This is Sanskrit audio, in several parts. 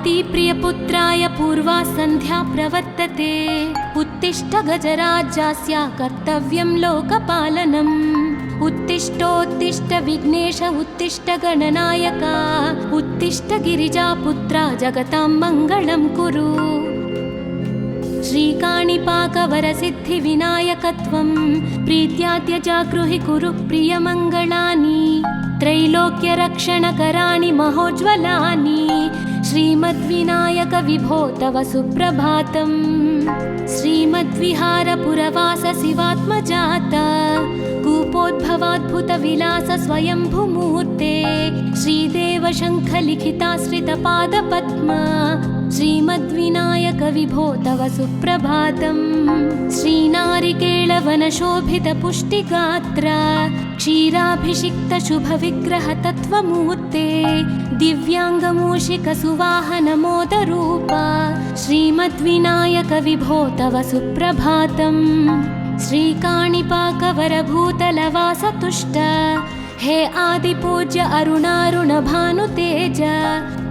कुन्तीप्रियपुत्राय पूर्वा सन्ध्या प्रवर्तते। उत्तिष्ठ गजराज्यास्य कर्तव्यं लोकपालनम्। उत्तिष्ठोत्तिष्ठ विघ्नेश उत्तिष्ठ गणनायक। उत्तिष्ठ गिरिजापुत्रा जगतां मङ्गलं कुरु। श्रीकाणिपाकवरसिद्धिविनायकत्वं प्रीत्याद्य जागृहि कुरु प्रियमङ्गलानि। त्रैलोक्यरक्षणकराणि महोज्ज्वलानि। श्रीमद्विनायक विभो तव सुप्रभातम्। श्रीमद्विहारपुरवास शिवात्मजात कूपोद्भवाद्भुतविलास स्वयंभुमूर्ते। श्रीदेव शङ्खलिखिताश्रितपादपद्म। श्रीमद्विनायक विभो तव सुप्रभातम्। श्रीनारिकेळवनशोभितपुष्टिगात्र क्षीराभिषिक्त शुभविग्रह तत्त्वमूर्ते। दिव्याङ्गमूषिकसुवाहनमोदरूप श्रीमद्विनायक विभो तव सुप्रभातम्। श्रीकाणिपाकवरभूतलवासतुष्ट हे आदिपूज्य अरुणारुणभानुतेज।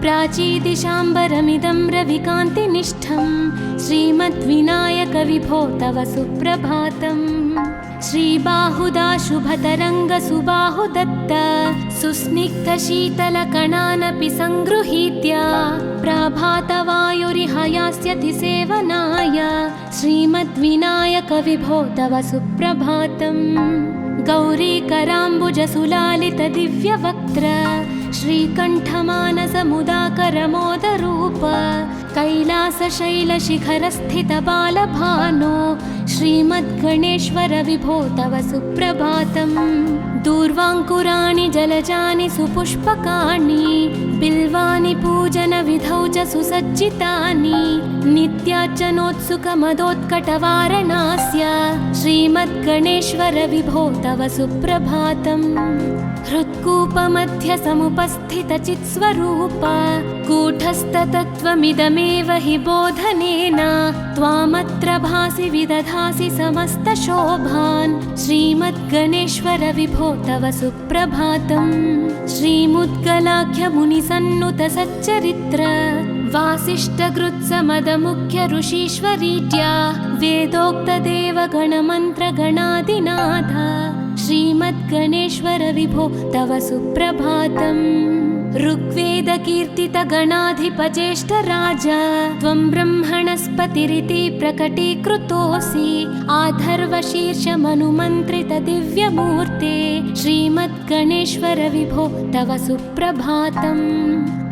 प्राचीदिशाम्बरमिदं रविकान्तिनिष्ठं श्रीमद्विनायक विभो तव सुप्रभातम्। श्रीबाहुदा शुभतरङ्गसुबाहुदत्त सुस्निग्धशीतलकणानपि सङ्गृहीत्य प्रभातवायुरिहयास्यति सेवनाय श्रीमद्विनायक विभो तव सुप्रभातम्। गौरीकराम्बुजसुलालितदिव्यवक्त्र श्रीकण्ठमानसमुदाकरमोदरूप कैलासशैलशिखरस्थितबालभानो श्रीमद्गणेश्वर विभो तव सुप्रभातम्। दूर्वाङ्कुराणि जलजानि सुपुष्पकाणि बिल्वानि पूजनविधौ च सुसज्जितानि। नित्यार्चनोत्सुकमदोत्कटवारणास्य श्रीमद्गणेश्वर विभो तव सुप्रभातम्। हृत्कूपमध्य समुपस्थितचित्स्वरूप कूटस्थतत्त्वमिदमेव हि बोधनेन त्वामत्र भासि विदधासि समस्तशोभान् श्रीमद्गणेश्वर विभो तव सुप्रभातम्। श्रीमुद्गलाख्यमुनिसन्नुत सच्चरित्र वासिष्ठकृत्समदमुख्य ऋषीश्वरीज्या वेदोक्तदेवगणमन्त्रगणादिनाथ श्रीमद्गणेश्वर विभो तव सुप्रभातम्। ऋग्वेदकीर्तितगणाधिपज्येष्ठराज त्वं ब्रह्मणस्पतिरिति प्रकटीकृतोऽसि। आधर्वशीर्षमनुमन्त्रितदिव्यमूर्ते श्रीमद्गणेश्वर विभो तव सुप्रभातम्।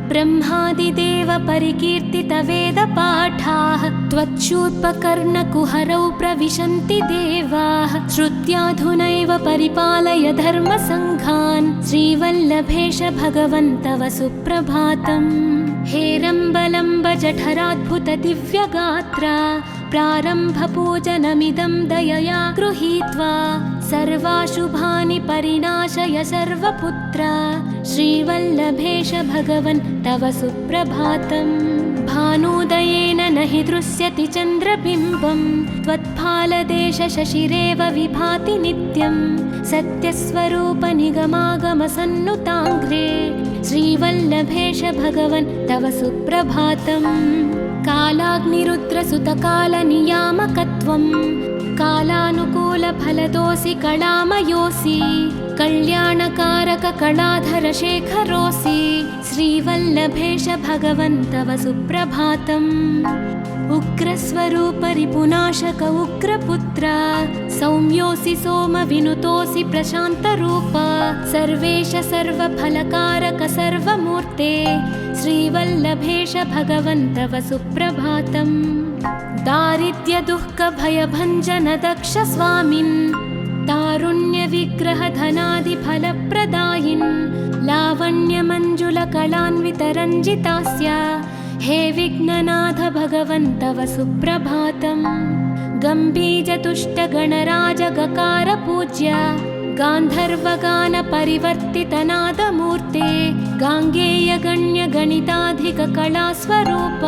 ब्रह्मादिदेव परिकीर्तितवेदपाठाः त्वच्छूर्पकर्णकुहरौ प्रविशन्ति देवाः। श्रुत्याधुनैव परिपालय धर्मसङ्घान् श्रीवल्लभेश भगवन् तव सुप्रभातम्। हेरम्बलम्ब जठराद्भुत दिव्यगात्र प्रारम्भपूजनमिदं दयया गृहीत्वा सर्वाशुभानि परिणाशय सर्वपुत्र श्रीवल्लभेश भगवन् तव सुप्रभातम्। भानुदयेन न हि दृश्यति चन्द्रबिम्बं त्वत्फालदेश शशिरेव विभाति नित्यं। सत्यस्वरूप निगमागमसन्नुताङ्घ्रे श्रीवल्लभेश भगवन् तव सुप्रभातम्। कालाग्निरुद्रसुतकालनियामकत्वं कालानुकूलफलदोऽसि कलामयोऽसि। कल्याणकारक कलाधरशेखरोऽसि श्रीवल्लभेश भगवन् तव सुप्रभातम्। उग्रस्वरूप रिपुनाशक उग्रपुत्र सौम्योऽसि सोमविनुतोऽसि प्रशान्तरूप। सर्वेश सर्वफलकारक सर्वमूर्ते श्रीवल्लभेश भगवन् तव सुप्रभातम्। दारिद्र्यदुःखभयभञ्जन दक्ष स्वामिन् तारुण्यविग्रहधनादिफलप्रदायिन् लावण्यमञ्जुलकलान्वितरञ्जितास्य हे विघ्ननाथ भगवन् तव सुप्रभातम्। गम्भीजतुष्टगणराजगकार गान्धर्वगानपरिवर्तितनादमूर्ते गाङ्गेयगण्यगणिताधिककलास्वरूप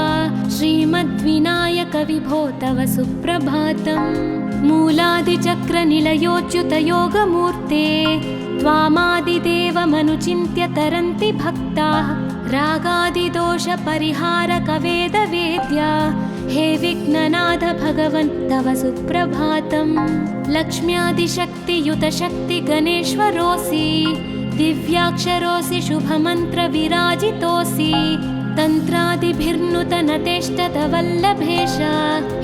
श्रीमद्विनायक विभो तव सुप्रभातम्। मूलादिचक्रनिलयोच्युतयोगमूर्ते त्वामादिदेवमनुचिन्त्य तरन्ति भक्ताः रागादिदोषपरिहारकवेदवेद्या हे विघ्ननाथ भगवन् तव सुप्रभातम्। लक्ष्म्यादिशक्तियुतशक्ति गणेश्वरोऽसि, दिव्याक्षरोऽसि शुभमन्त्रविराजितोऽसि, तन्त्रादिभिर्नुतनतेष्टतवल्लभेश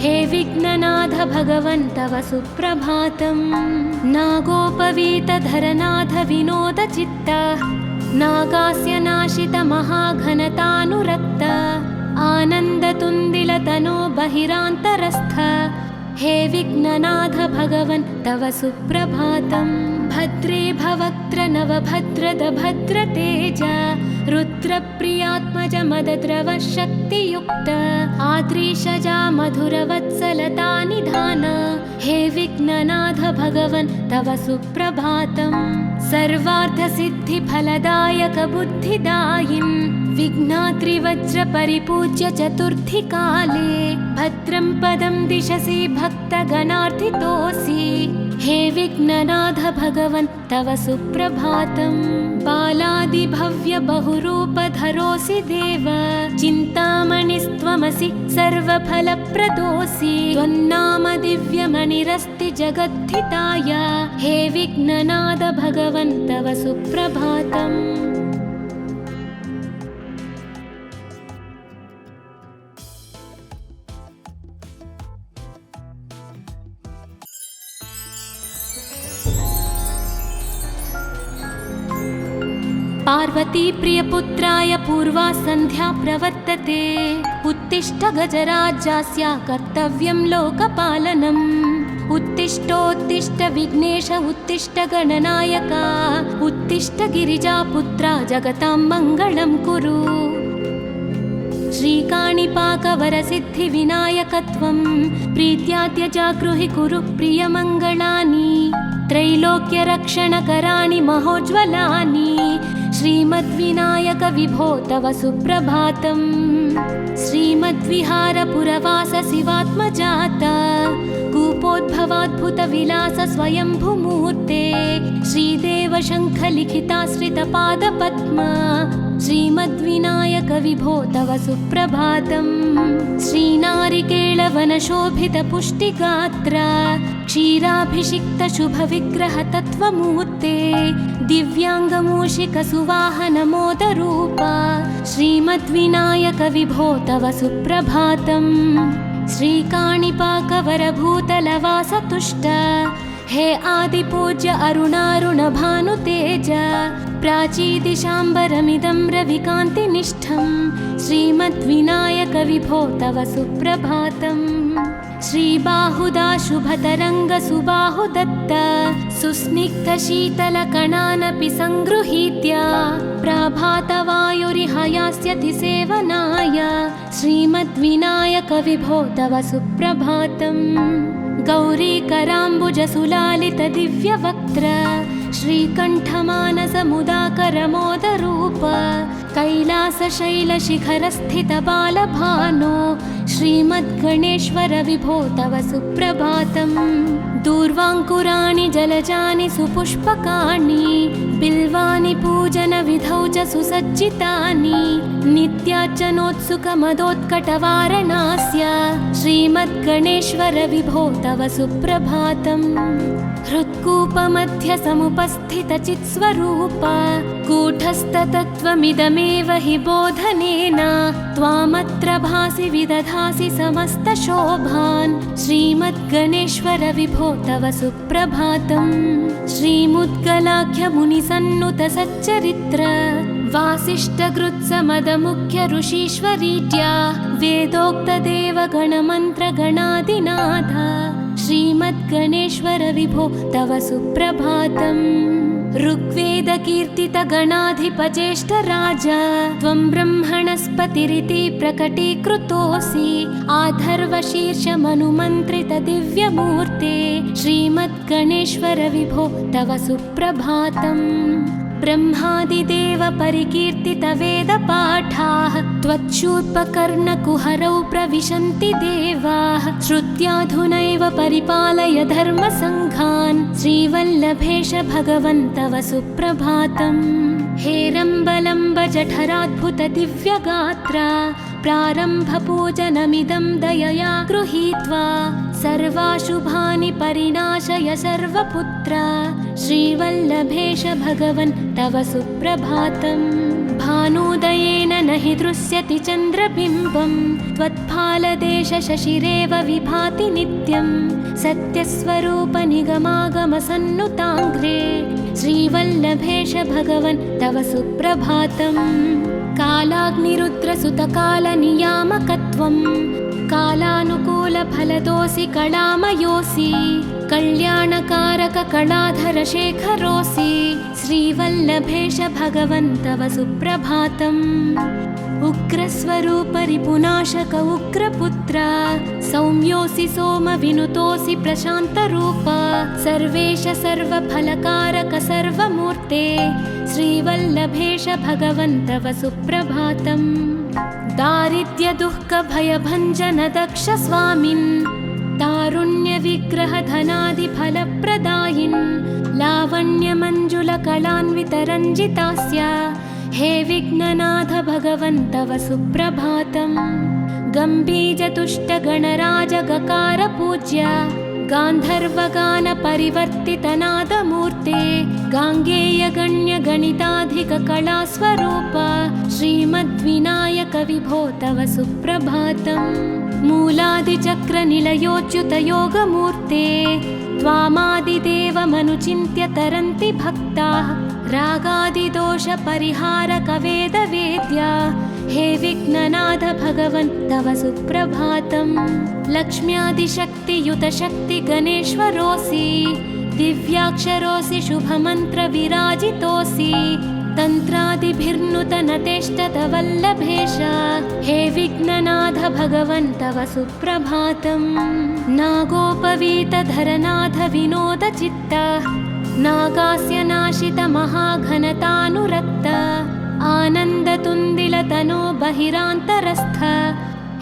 हे विघ्ननाथ भगवन् तव सुप्रभातम्। नागोपवीतधरनाथ विनोदचित्त, नागास्य नाशित महाघनतानुरक्त, आनन्दतुन्दिलतनो बहिरान्तरस्थ हे विघ्ननाथ भगवन् तव सुप्रभातम्। भद्रे भवक्त्र नवभद्रद भद्रतेज, रुद्रप्रियात्मज मदद्रव शक्तियुक्त, आद्रीशजा मधुरवत्सलता निधान हे विघ्ननाथ भगवन् तव सुप्रभातम्। सर्वार्थसिद्धिफलदायक बुद्धिदायिन्, विघ्नाद्रिवज्रपरिपूज्य चतुर्थी काले, भद्रं पदं दिशसि भक्तगणार्थितोऽसि हे विघ्ननाथ भगवन् तव सुप्रभातम्। बालादिभव्य बहुरूपधरोऽसि देव, चिन्तामणिस्त्वमसि सर्वफलप्रदोऽसि, त्वन्नाम दिव्यमणिरस्ति जगद्धिताय हे विघ्ननाथ भगवन् तव सुप्रभातम्। पार्वती प्रियपुत्राय पूर्वा सन्ध्या प्रवर्तते, उत्तिष्ठ गजराज्यास्य कर्तव्यं लोकपालनम्। उत्तिष्ठोत्तिष्ठ विघ्नेश उत्तिष्ठ गणनायक, उत्तिष्ठ गिरिजापुत्रा जगतां मङ्गलं कुरु। श्रीकाणिपाकवरसिद्धिविनायकत्वं प्रीत्याद्य जागृहि कुरु प्रियमङ्गलानि, त्रैलोक्यरक्षणकराणि महोज्ज्वलानि श्रीमद्विनायक विभो तव सुप्रभातम्। श्रीमद्विहारपुरवास शिवात्मजाता, कूपोद्भवाद्भुतविलास स्वयंभुमूर्ते, श्रीदेव शङ्खलिखिताश्रितपादपद्मा श्रीमद्विनायक विभो तव सुप्रभातम्। श्रीनारिकेळवनशोभितपुष्टिगात्र, क्षीराभिषिक्त शुभविग्रह तत्त्वमूर्ते, दिव्याङ्गमूषिकसुवाहनमोदरूपा श्रीमद्विनायक विभो तव सुप्रभातम्। श्रीकाणिपाकवरभूतलवासतुष्ट हे आदिपूज्य अरुणारुणभानुतेज, प्राचीदिशाम्बरमिदं रविकान्तिनिष्ठं श्रीमद्विनायक विभो तव सुप्रभातम्। श्रीबाहुदा शुभतरङ्गसुबाहुदत्त, सुस्निग्धशीतलकणानपि सङ्गृहीत्य, प्राभातवायुरिह यास्यति सेवनाय श्रीमद्विनायक विभो तव सुप्रभातम्। गौरीकराम्बुजसुलालित दिव्यवक्त्र, श्रीकण्ठमानसमुदाकरमोदरूप, कैलासशैलशिखरस्थित बालभानो श्रीमद्गणेश्वर विभो तव सुप्रभातम्। दूर्वाङ्कुराणि जलजानि सुपुष्पकाणि, बिल्वानि पूजनविधौ च सुसज्जितानि, नित्यार्चनोत्सुकमदोत्कटवारणास्य श्रीमद्गणेश्वर विभो तव सुप्रभातम्। हृत्कूपमध्य समुपस्थितचित्स्वरूप, कूटस्थतत्त्वमिदमेव हि बोधनेन, त्वामत्र भासि विदधासि समस्तशोभान् श्रीमद्गणेश्वर विभो तव सुप्रभातम्। श्रीमुद्गलाख्यमुनिसन्नुत सच्चरित्र, वासिष्ठकृत्समदमुख्य ऋषीश्वरीट्या, वेदोक्तदेवगणमन्त्रगणादिनाथ श्रीमद्गणेश्वर विभो तव सुप्रभातम्। ऋग्वेदकीर्तितगणाधिपज्येष्ठराज, त्वं ब्रह्मणस्पतिरिति प्रकटीकृतोऽसि, आधर्वशीर्षमनुमन्त्रित दिव्यमूर्ते श्रीमद्गणेश्वर विभो तव सुप्रभातम्। ब्रह्मादिदेव परिकीर्तितवेदपाठाः त्वच्छूर्पकर्णकुहरौ प्रविशन्ति देवाः श्रुत्याधुनैव परिपालय धर्मसङ्घान् श्रीवल्लभेश भगवन् तव सुप्रभातम्। हेरम्बलम्ब जठराद्भुत दिव्यगात्रा प्रारम्भपूजनमिदं दयया गृहीत्वा सर्वाशुभानि परिणाशय सर्वपुत्रा श्रीवल्लभेश भगवन् तव सुप्रभातम्। भानुदयेन न हि दृश्यति चन्द्रबिम्बं त्वत्फालदेश शशिरेव विभाति नित्यं सत्यस्वरूप निगमागमसन्नुताङ्घ्रे श्रीवल्लभेश भगवन् तव सुप्रभातम्। कालाग्निरुद्रसुतकालनियामकत्वं कालानुकूलफलदोऽसि कलामयोऽसि कल्याणकारक कलाधरशेखरोऽसि श्रीवल्लभेश भगवन् तव सुप्रभातम्। उग्रस्वरूप रिपुनाशक उग्रपुत्र सौम्योऽसि सोमविनुतोऽसि प्रशान्तरूप सर्वेश सर्वफलकारक सर्वमूर्ते श्रीवल्लभेश भगवन् तव सुप्रभातम्। दारिद्र्यदुःखभयभञ्जन दक्ष स्वामिन् तारुण्यविग्रहधनादिफलप्रदायिन् लावण्यमञ्जुलकलान्वितरञ्जितास्य हे विघ्ननाथ भगवन् तव सुप्रभातम्। गम्भीजतुष्टगणराजगकार पूज्य गान्धर्वगानपरिवर्तितनादमूर्ते गाङ्गेयगण्यगणिताधिककलास्वरूप श्रीमद्विनायक विभो तव सुप्रभातम्। मूलादिचक्रनिलयोच्युतयोगमूर्ते त्वामादिदेवमनुचिन्त्य तरन्ति भक्ताः रागादिदोषपरिहारक वेदवेद्या हे विघ्ननाथ भगवन् तव सुप्रभातम्। लक्ष्म्यादिशक्तियुतशक्ति गणेश्वरोऽसि दिव्याक्षरोऽसि शुभमन्त्रविराजितोऽसि तन्त्रादिभिर्नुतनतेष्टतवल्लभेश हे विघ्ननाथ भगवन् तव सुप्रभातम्। नागोपवीतधरनाथ विनोदचित्त नागास्य नाशित महाघनतानुरक्त आनन्दतुन्दिलतनो बहिरान्तरस्थ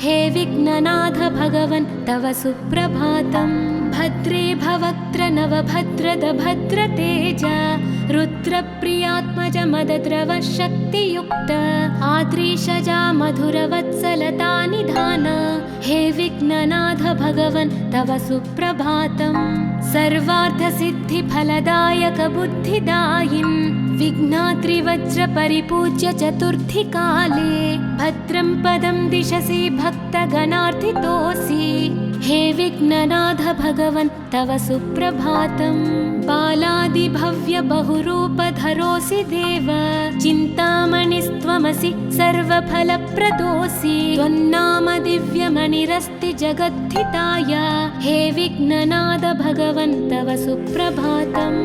हे विघ्ननाथ भगवन् तव सुप्रभातम्। भद्रे भवक्त्र नवभद्रद भद्रतेज रुद्रप्रियात्मज मदद्रव शक्तियुक्त आद्रीशजा मधुरवत्सलता निधान हे विघ्ननाथ भगवन् तव सुप्रभातम्। सर्वार्थसिद्धिफलदायक बुद्धिदायिन् विघ्नात्रिवज्रपरिपूज्य चतुर्थी काले भद्रं पदं दिशसि भक्तगणार्थितोऽसि हे विघ्ननाथ भगवन् तव सुप्रभातम्। बालादिभव्य बहुरूपधरोऽसि देव चिन्तामणिस्त्वमसि सर्वफलप्रदोऽसि त्वन्नाम दिव्यमणिरस्ति जगद्धिताय हे विघ्ननाथ भगवन् तव सुप्रभातम्।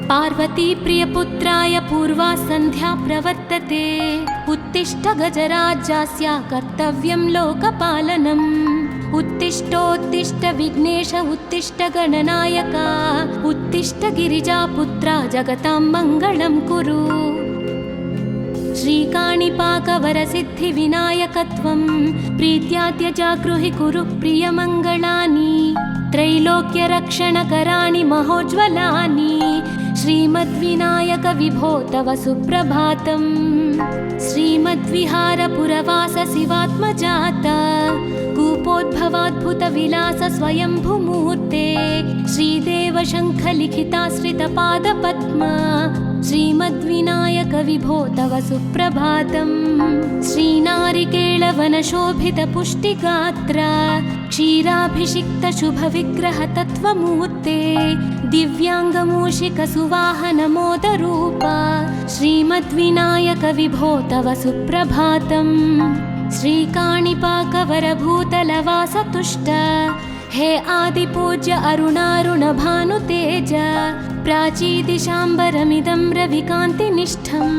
पार्वती प्रियपुत्राय पूर्वा सन्ध्या प्रवर्तते उत्तिष्ठ गजराज्यस्य कर्तव्यं लोकपालनम्। उत्तिष्ठोत्तिष्ठ विघ्नेश उत्तिष्ठ गणनायक उत्तिष्ठ गिरिजापुत्रा जगतां मङ्गलं कुरु। श्रीकाणिपाकवरसिद्धिविनायकत्वं प्रीत्याद्य जागृहि कुरु प्रियमङ्गलानि त्रैलोक्यरक्षणकराणि महोज्ज्वलानि श्रीमद्विनायक विभो तव सुप्रभातम्। श्रीमद्विहारपुरवास शिवात्मजात कूपोद्भवाद्भुतविलास स्वयंभुमूर्ते श्रीदेव शङ्खलिखिताश्रितपादपद्म श्रीमद्विनायक विभो तव सुप्रभातम्। श्रीनारिकेळवनशोभितपुष्टिगात्र क्षीराभिषिक्तशुभविग्रह तत्त्वमूर्ते दिव्याङ्गमूषिकसुवाहनमोदरूप श्रीमद्विनायक विभो तव सुप्रभातम्। श्रीकाणिपाकवरभूतलवासतुष्ट हे आदिपूज्य अरुणारुण भानुतेज प्राचीदिशाम्बरमिदं रविकान्तिनिष्ठं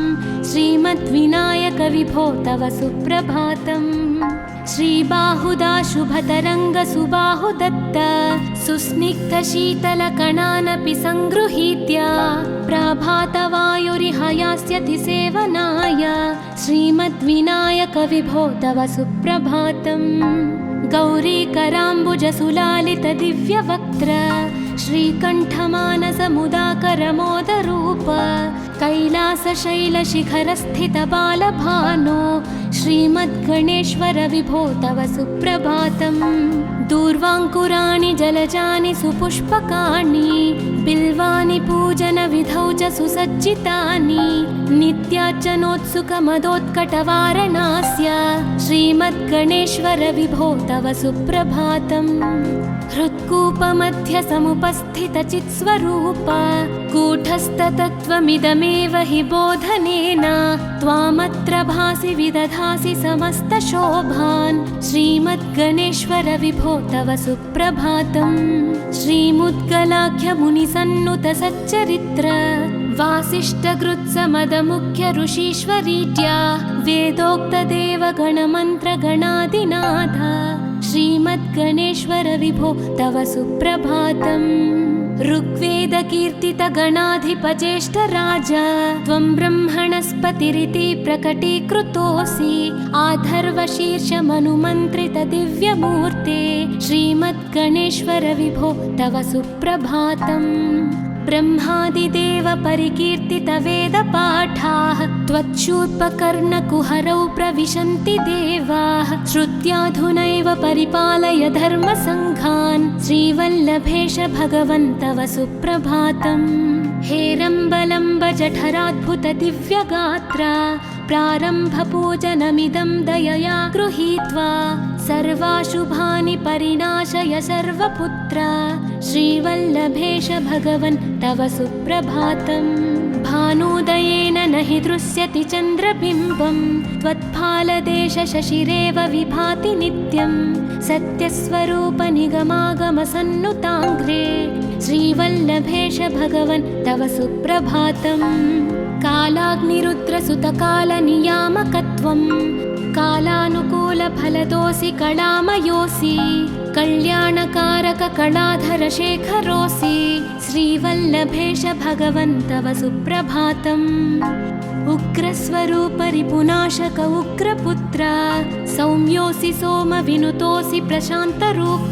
श्रीमद्विनायक विभो तव सुप्रभातम्। श्रीबाहुदा शुभतरङ्ग सुबाहुदत्त सुस्निग्धशीतलकणानपि सङ्गृहीत्य प्रभातवायुरिह यास्यति सेवनाय श्रीमद्विनायक विभो तव सुप्रभातम्। गौरीकराम्बुजसुलालित दिव्यवक्त्र श्रीकण्ठमानसमुदाकरमोदरूप कैलासशैलशिखरस्थित बालभानो श्रीमद्गणेश्वर विभो तव सुप्रभातम्। दूर्वाङ्कुराणि जलजानि सुपुष्पकाणि बिल्वानि पूजनविधौ च सुसज्जितानि नित्यार्चनोत्सुकमदोत्कटवारणास्य श्रीमद्गणेश्वर विभो तव सुप्रभातम्। हृत्कूपमध्य समुपस्थितचित्स्वरूप कूटस्थतत्त्वमिदमेव हि बोधनेन त्वामत्र भासि विदधासि समस्तशोभान् श्रीमद्गणेश्वर विभो तव सुप्रभातम्। श्रीमुद्गलाख्यमुनिसन्नुत सच्चरित्र वासिष्ठकृत्समदमुख्य ऋषीश्वरीड्या वेदोक्तदेवगणमन्त्रगणादिनाथ श्रीमद्गणेश्वर विभो तव सुप्रभातम्। ऋग्वेदकीर्तितगणाधिपज्येष्ठराज त्वं ब्रह्मणस्पतिरिति प्रकटीकृतोऽसि आधर्वशीर्षमनुमन्त्रित दिव्यमूर्ते श्रीमद्गणेश्वर विभो तव सुप्रभातम्। ब्रह्मादिदेव परिकीर्तित वेदपाठाः त्वच्छूर्पकर्णकुहरौ प्रविशन्ति देवाः श्रुत्याधुनैव परिपालय धर्मसङ्घान् श्रीवल्लभेश भगवन् तव सुप्रभातम्। हेरम्बलम्ब जठराद्भुत दिव्यगात्रा प्रारम्भपूजनमिदं दयया गृहीत्वा सर्वाशुभानि परिनाशय सर्वपुत्र श्रीवल्लभेश भगवन् तव सुप्रभातम्। भानुदयेन न हि दृश्यति चन्द्रबिम्बं त्वत्फालदेश शशिरेव विभाति नित्यं सत्यस्वरूप निगमागमसन्नुताङ्घ्रे श्रीवल्लभेश भगवन् तव सुप्रभातम्। कालाग्निरुद्रसुतकालनियामकत्वं कालानुकूलफलदोऽसि कलामयोऽसि कल्याणकारक कलाधर शेखरोऽसि श्रीवल्लभेश भगवन् तव सुप्रभातम्। उग्रस्वरूप रिपुनाशक उग्रपुत्र सौम्योऽसि सोमविनुतोऽसि प्रशान्तरूप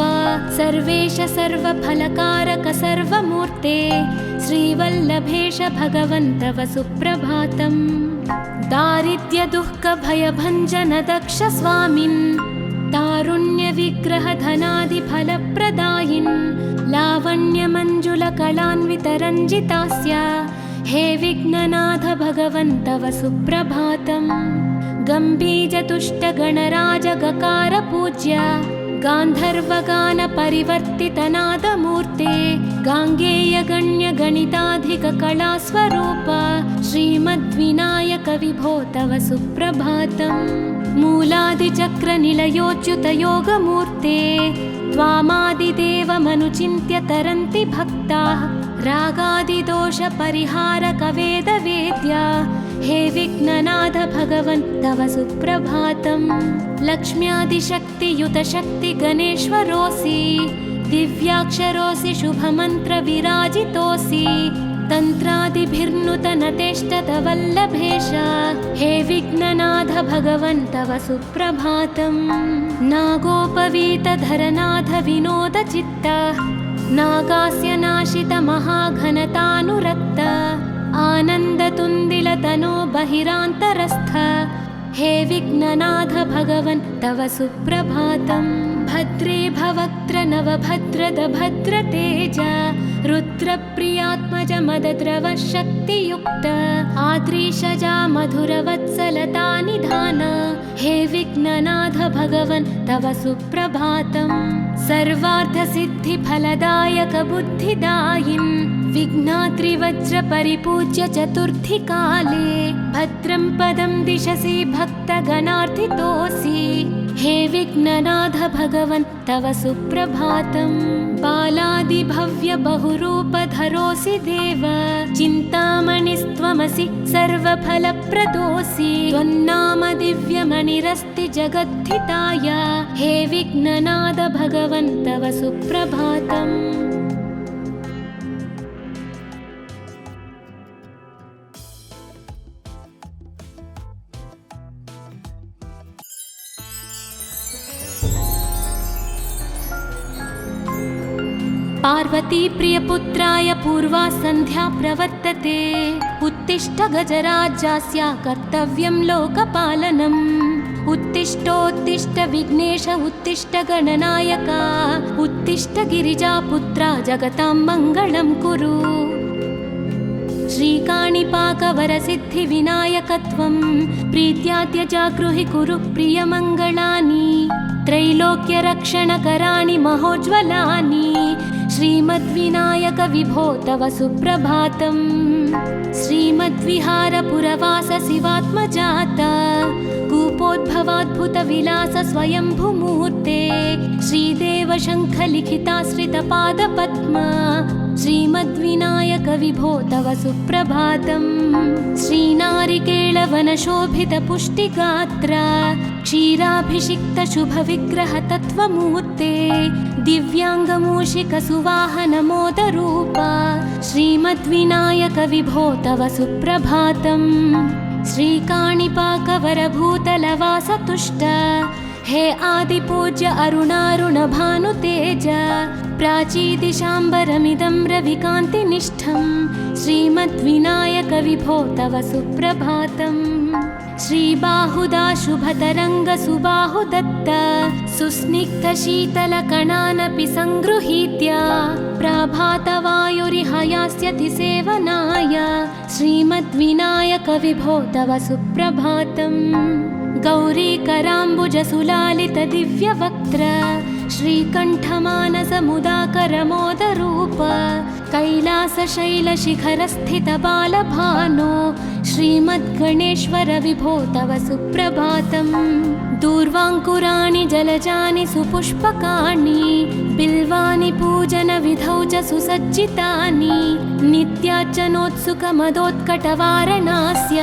सर्वेश सर्वफलकारक सर्वमूर्ते श्रीवल्लभेश भगवन् तव सुप्रभातम्। दारिद्र्य दुःख भयभञ्जन दक्ष स्वामिन् तारुण्य विग्रह धनादि फलप्रदायिन् लावण्य मंजुल कलान्वित रञ्जितास्य हे विघ्ननाथ भगवन् तव सुप्रभातम्। गम्भीर तुष्ट गणराज गकार पूज्य गान्धर्वगान परिवर्तित नादमूर्ते गाङ्गेय गण्य गणिताधिक कलास्वरूप श्रीमद्विनायक विभो तव सुप्रभातम्। मूलादिचक्र निलयोच्युत योगमूर्ते त्वामादिदेवमनुचिन्त्य तरन्ति भक्ताः रागादिदोष परिहारक वेदवेद्या हे विघ्ननाथ भगवन् तव सुप्रभातम्। लक्ष्म्यादिशक्तियुत शक्ति गणेश्वरोऽसि दिव्याक्षरोऽसि शुभमन्त्र विराजितोऽसि तन्त्रादिभिर्नुतन तेष्टत वल्लभेश हे विघ्ननाथ भगवन् तव सुप्रभातम्। नागोपवीत धरनाथ विनोद चित्त नागास्य नाशित महाघनतानुरक्त आनन्दतुन्दिल तनो बहिरान्तरस्थ हे विघ्ननाथ भगवन् तव सुप्रभातम्। भद्रे भवक्त्र नवभद्रद भद्रतेज रुद्रप्रियात्मज मदद्रव शक्तियुक्त आद्रीशजा मधुरवत्सलता निधान हे विघ्ननाथ भगवन् तव सुप्रभातम्। सर्वार्थसिद्धिफलदायक बुद्धिदायिन् विघ्नात्रिवज्र परिपूज्य चतुर्थी काले भद्रं पदं दिशसि भक्तगणार्थितोऽसि हे विघ्ननाथ भगवन् तव सुप्रभातम्। बालादिभव्य बहुरूपधरोऽसि देव, चिन्तामणिस्त्वमसि सर्वफलप्रदोऽसि। त्वन्नाम दिव्यमणिरस्ति जगद्धिताय, हे विघ्ननाथ भगवन् तव सुप्रभातम्। पार्वती प्रियपुत्राय पूर्वा सन्ध्या प्रवर्तते। उत्तिष्ठ गजराज्यास्य कर्तव्यं लोकपालनम्। उत्तिष्ठोत्तिष्ठ विघ्नेश उत्तिष्ठ गणनायक, उत्तिष्ठ गिरिजापुत्रा जगतां मङ्गलं कुरु। श्रीकाणिपाकवरसिद्धिविनायकत्वं प्रीत्याद्य जागृहि कुरु प्रियमङ्गलानि। त्रैलोक्यरक्षणकराणि महोज्ज्वलानि, श्रीमद्विनायक विभो तव सुप्रभातम्। श्रीमद्विहारपुरवास शिवात्मजात, कूपोद्भवाद्भुतविलास स्वयंभूमूर्ते। श्रीदेव शङ्खलिखिताश्रितपादपद्मा, श्रीमद्विनायक विभो तव सुप्रभातम्। श्रीनारिकेळवनशोभितपुष्टिगात्र, क्षीराभिषिक्त शुभविग्रह तत्त्वमूर्ते। दिव्याङ्गमूषिकसुवाहनमोदरूप, श्रीमद्विनायक विभो तव सुप्रभातम्। श्रीकाणिपाकवरभूतलवासतुष्ट, हे आदिपूज्य अरुणारुणभानुतेज। प्राचीदिशाम्बरमिदं रविकान्तिनिष्ठं, श्रीमद्विनायक विभो तव सुप्रभातम्। श्रीबाहुदा शुभतरङ्गसुबाहुदत्त, सुस्निग्धशीतलकणानपि सङ्गृहीत्य। प्रभातवायुरिहयास्यति सेवनाय, श्रीमद्विनायक विभो तव सुप्रभातम्। गौरीकराम्बुजसुलालितदिव्यवक्त्र, श्रीकण्ठमानसमुदाकरमोदरूप। कैलासशैलशिखरस्थितबालभानो, श्रीमद्गणेश्वर विभो तव सुप्रभातम्। दूर्वाङ्कुराणि जलजानि सुपुष्पकाणि, बिल्वानि पूजनविधौ च सुसज्जितानि। नित्यार्चनोत्सुकमदोत्कटवारणास्य,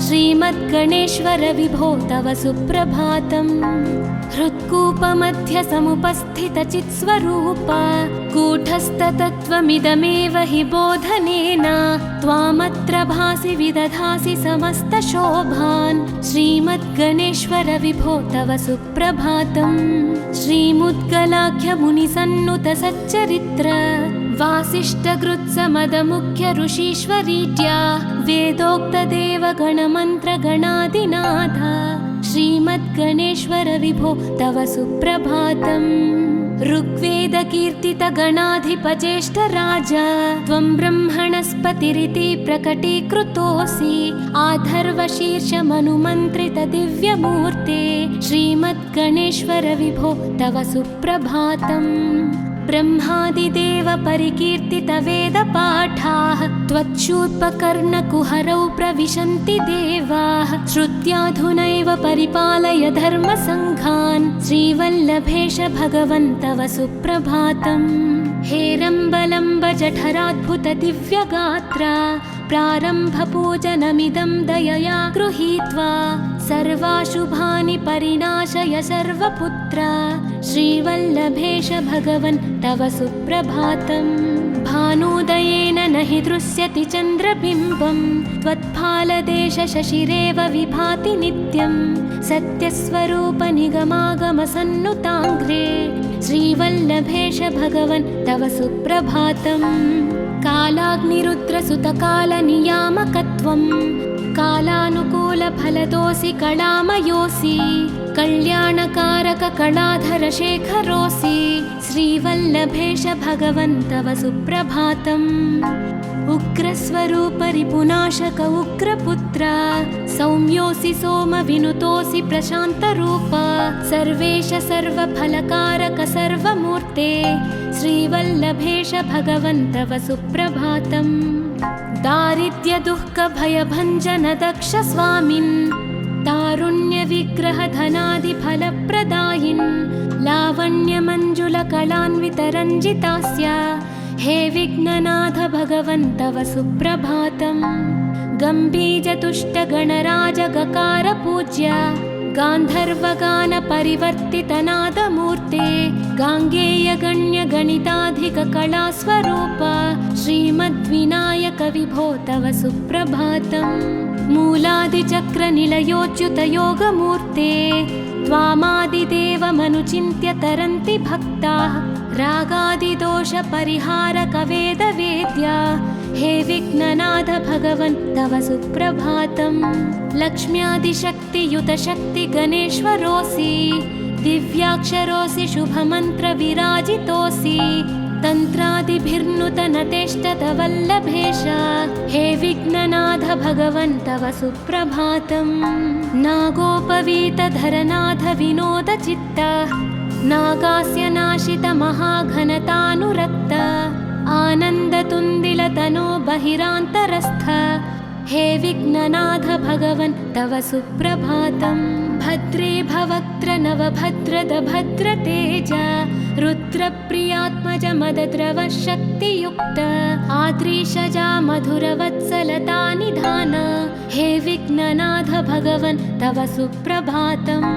श्रीमद्गणेश्वर विभो तव सुप्रभातम्। हृत्कूपमध्यसमुपस्थितचित्स्वरूप, कूटस्थतत्त्वमिदमेव हि बोधनेन। त्वामत्र भासि विदधासि समस्तशोभान्, श्रीमद्गणेश्वर विभो तव सुप्रभातम्। श्रीमुद्गलाख्यमुनिसन्नुतसच्चरित्र, वासिष्ठकृत्समदमुख्य ऋषीश्वरीत्या। वेदोक्तदेवगणमन्त्रगणादिनाथ, श्रीमद्गणेश्वर विभो तव सुप्रभातम्। ऋग्वेदकीर्तितगणाधिपज्येष्ठराज, त्वं ब्रह्मणस्पतिरिति प्रकटीकृतोऽसि। आधर्वशीर्षमनुमन्त्रितदिव्यमूर्ते, श्रीमद्गणेश्वर विभो तव सुप्रभातम्। ब्रह्मादिदेव परिकीर्तितवेदपाठाः, त्वच्छूर्पकर्णकुहरौ प्रविशन्ति देवाः। श्रुत्याधुनैव परिपालय धर्मसङ्घान्, श्रीवल्लभेश भगवन् तव सुप्रभातम्। हेरम्बलम्ब जठराद्भुत दिव्यगात्र, प्रारम्भपूजनमिदं दयया गृहीत्वा। सर्वाशुभानि परिणाशय सर्वपुत्र, श्रीवल्लभेश भगवन् तव सुप्रभातम्। भानुदयेन न हि दृश्यति चन्द्रबिम्बं, त्वत्फालदेश शशिरेव विभाति नित्यं। सत्यस्वरूप निगमागमसन्नुताङ्घ्रे, श्रीवल्लभेश भगवन् तव सुप्रभातम्। कालाग्निरुद्रसुतकालनियामकत्वं, कालानुकूलफलदोऽसि कलामयोऽसि। कल्याणकारक कलाधर शेखरोऽसि, श्रीवल्लभेश भगवन् तव सुप्रभातम्। उग्रस्वरूप रिपुनाशक उग्रपुत्र, सौम्योऽसि सोमविनुतोऽसि प्रशान्तरूप। सर्वेश सर्वफलकारक सर्वमूर्ते, श्रीवल्लभेश भगवन् तव सुप्रभातम्। दारिद्र्यदुःखभयभञ्जन दक्ष स्वामिन्, तारुण्य विग्रहधनादिफलप्रदायिन् लावण्यमञ्जुलकलान्वितरञ्जितास्य हे विघ्ननाथ भगवन् तव सुप्रभातम्। गम्भीजतुष्टगणराजगकार गान्धर्वगानपरिवर्तितनादमूर्ते गाङ्गेयगण्यगणिताधिककलास्वरूप श्रीमद्विनायक विभो तव सुप्रभातम्। मूलादिचक्रनिलयोच्युतयोगमूर्ते त्वामादिदेवमनुचिन्त्य तरन्ति भक्ताः रागादिदोषपरिहारकवेदवेद्या हे विघ्ननाथ भगवन् तव सुप्रभातम्। लक्ष्म्यादिशक्तियुतशक्तिगणेश्वरोऽसि दिव्याक्षरोऽसि शुभमन्त्रविराजितोऽसि तन्त्रादिभिर्नुतनतेष्टतवल्लभेश हे विघ्ननाथ भगवन् तव सुप्रभातम्। नागोपवीतधरनाथ विनोदचित्त नागास्य नाशित महाघनतानुरक्त आनन्दतुन्दिलतनो बहिरान्तरस्थ हे विघ्ननाथ भगवन् तव सुप्रभातम्। भद्रे भवक्त्र नवभद्रद भद्रतेज रुद्रप्रियात्मज मदद्रव शक्तियुक्त आद्रीशजा मधुरवत्सलता निधान हे विघ्ननाथ भगवन् तव सुप्रभातम्।